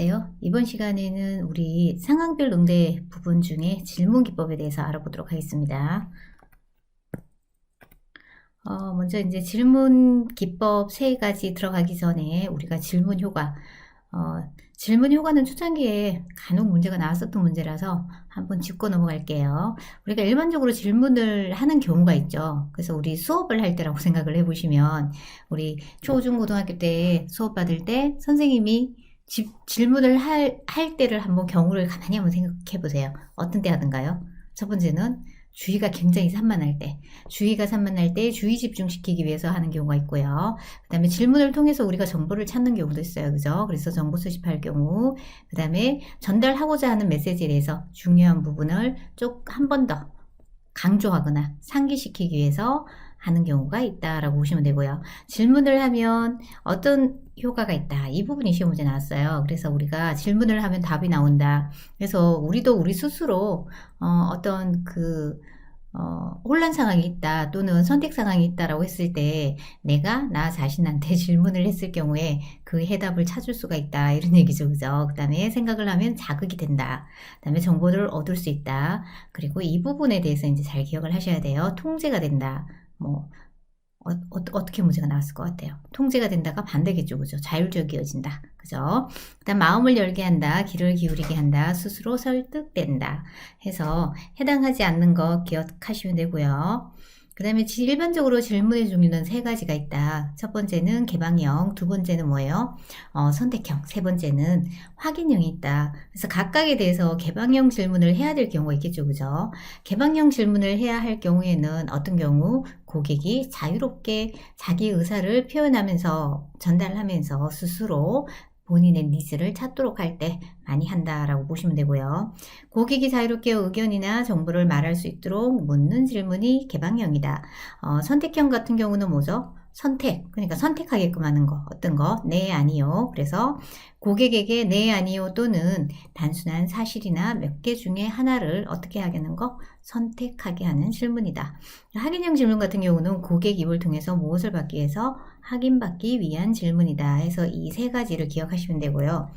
안녕하세요. 이번 시간에는 우리 상황별 응대 부분 중에 질문 기법에 대해서 알아보도록 하겠습니다. 먼저 이제 질문 기법 세 가지 들어가기 전에 우리가 질문 효과, 질문 효과는 초창기에 간혹 문제가 나왔었던 문제라서 한번 짚고 넘어갈게요. 우리가 일반적으로 질문을 하는 경우가 있죠. 그래서 우리 수업을 할 때라고 생각을 해보시면 우리 초, 중, 고등학교 때 수업 받을 때 선생님이 질문을 할 때를 한번 경우를 가만히 한번 생각해 보세요. 어떤 때 하던가요? 첫 번째는 주의가 굉장히 산만할 때, 주의가 산만할 때 주의 집중시키기 위해서 하는 경우가 있고요. 그 다음에 질문을 통해서 우리가 정보를 찾는 경우도 있어요. 그죠? 그래서 정보 수집할 경우, 그 다음에 전달하고자 하는 메시지에 대해서 중요한 부분을 쭉 한 번 더 강조하거나 상기시키기 위해서 하는 경우가 있다라고 보시면 되고요. 질문을 하면 어떤 효과가 있다. 이 부분이 시험 문제 나왔어요. 그래서 우리가 질문을 하면 답이 나온다. 그래서 우리도 우리 스스로 어떤 혼란 상황이 있다 또는 선택 상황이 있다라고 했을 때 내가 나 자신한테 질문을 했을 경우에 그 해답을 찾을 수가 있다 이런 얘기죠. 그죠? 그 다음에 생각을 하면 자극이 된다. 그 다음에 정보를 얻을 수 있다. 그리고 이 부분에 대해서 이제 잘 기억을 하셔야 돼요. 통제가 된다. 어떻게 문제가 나왔을 것 같아요? 통제가 된다가 반대겠죠. 그죠? 자율적이어진다. 그죠? 그 다음 마음을 열게 한다. 귀를 기울이게 한다. 스스로 설득된다. 해서 해당하지 않는 거 기억하시면 되고요. 그 다음에 일반적으로 질문의 종류는 세 가지가 있다. 첫 번째는 개방형, 두 번째는 뭐예요? 선택형, 세 번째는 확인형이 있다. 그래서 각각에 대해서 개방형 질문을 해야 될 경우가 있겠죠. 그죠? 개방형 질문을 해야 할 경우에는 어떤 경우? 고객이 자유롭게 자기 의사를 표현하면서 전달하면서 스스로 본인의 니즈를 찾도록 할 때 많이 한다라고 보시면 되고요. 고객이 자유롭게 의견이나 정보를 말할 수 있도록 묻는 질문이 개방형이다. 선택형 같은 경우는 뭐죠? 그러니까 선택하게끔 하는 거. 어떤 거? 네, 아니요. 그래서 고객에게 네, 아니요 또는 단순한 사실이나 몇 개 중에 하나를 어떻게 하게 하는 거? 선택하게 하는 질문이다. 확인형 질문 같은 경우는 고객 입을 통해서 무엇을 받기 위해서 확인받기 위한 질문이다 해서 이 세 가지를 기억하시면 되고요.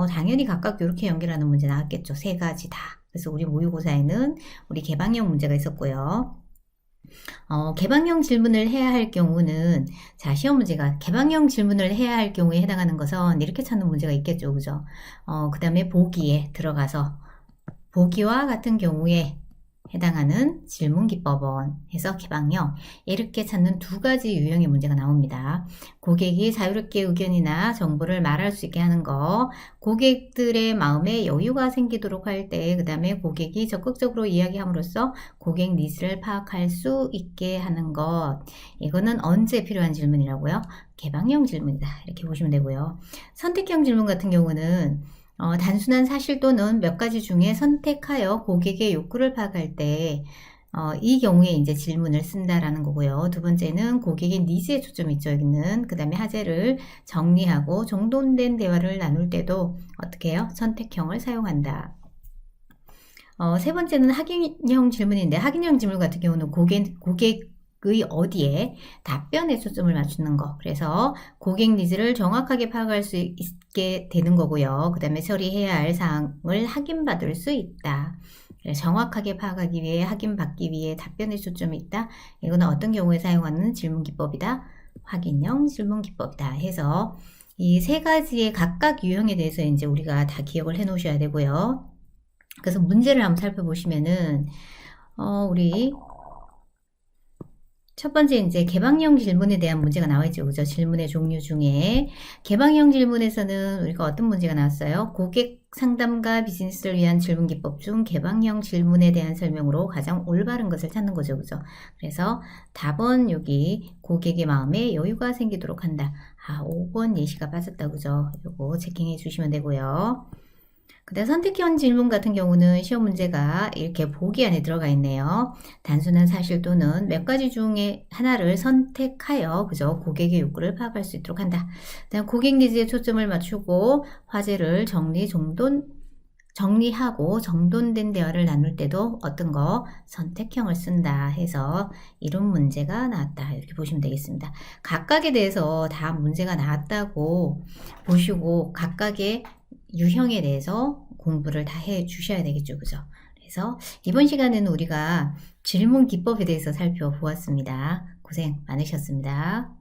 당연히 각각 이렇게 연결하는 문제 나왔겠죠. 세 가지 다. 그래서 우리 모의고사에는 우리 개방형 문제가 있었고요. 개방형 질문을 해야 할 경우는 시험 문제가 개방형 질문을 해야 할 경우에 해당하는 것은 이렇게 찾는 문제가 있겠죠. 그죠? 그 다음에 보기에 들어가서 보기와 같은 경우에 해당하는 질문 기법은 해서 개방형 이렇게 찾는 두 가지 유형의 문제가 나옵니다. 고객이 자유롭게 의견이나 정보를 말할 수 있게 하는 거, 고객들의 마음에 여유가 생기도록 할 때, 그 다음에 고객이 적극적으로 이야기함으로써 고객 니즈를 파악할 수 있게 하는 것. 이거는 언제 필요한 질문이라고요? 개방형 질문이다. 이렇게 보시면 되고요. 선택형 질문 같은 경우는 단순한 사실 또는 몇 가지 중에 선택하여 고객의 욕구를 파악할 때, 이 경우에 이제 질문을 쓴다라는 거고요. 두 번째는 고객의 니즈에 초점이 있죠, 여기는. 그 다음에 하재를 정리하고 정돈된 대화를 나눌 때도 어떻게 해요? 선택형을 사용한다. 세 번째는 확인형 질문인데, 확인형 질문 같은 경우는 고객의 어디에 답변에 초점을 맞추는 거. 그래서 고객 니즈를 정확하게 파악할 수 있게 되는 거고요. 그 다음에 처리해야 할 사항을 확인받을 수 있다. 정확하게 파악하기 위해 확인받기 위해 답변에 초점이 있다. 이거는 어떤 경우에 사용하는 질문 기법이다. 확인형 질문 기법이다 해서 이 세 가지의 각각 유형에 대해서 이제 우리가 다 기억을 해 놓으셔야 되고요. 그래서 문제를 한번 살펴보시면은 우리 첫 번째 이제 개방형 질문에 대한 문제가 나와 있죠. 그죠? 질문의 종류 중에 개방형 질문에서는 우리가 어떤 문제가 나왔어요? 고객 상담과 비즈니스를 위한 질문 기법 중 개방형 질문에 대한 설명으로 가장 올바른 것을 찾는 거죠. 그죠? 그래서 답은 여기 고객의 마음에 여유가 생기도록 한다. 5번 예시가 빠졌다. 그죠? 요거 체킹해 주시면 되고요. 그 다음 선택형 질문 같은 경우는 시험 문제가 이렇게 보기 안에 들어가 있네요. 단순한 사실 또는 몇 가지 중에 하나를 선택하여 그죠? 고객의 욕구를 파악할 수 있도록 한다. 그다음 고객 니즈에 초점을 맞추고 화제를 정리하고 정돈된 대화를 나눌 때도 어떤 거 선택형을 쓴다 해서 이런 문제가 나왔다 이렇게 보시면 되겠습니다. 각각에 대해서 다 문제가 나왔다고 보시고 각각의 유형에 대해서 공부를 다 해 주셔야 되겠죠. 그죠? 그래서 이번 시간에는 우리가 질문 기법에 대해서 살펴보았습니다. 고생 많으셨습니다.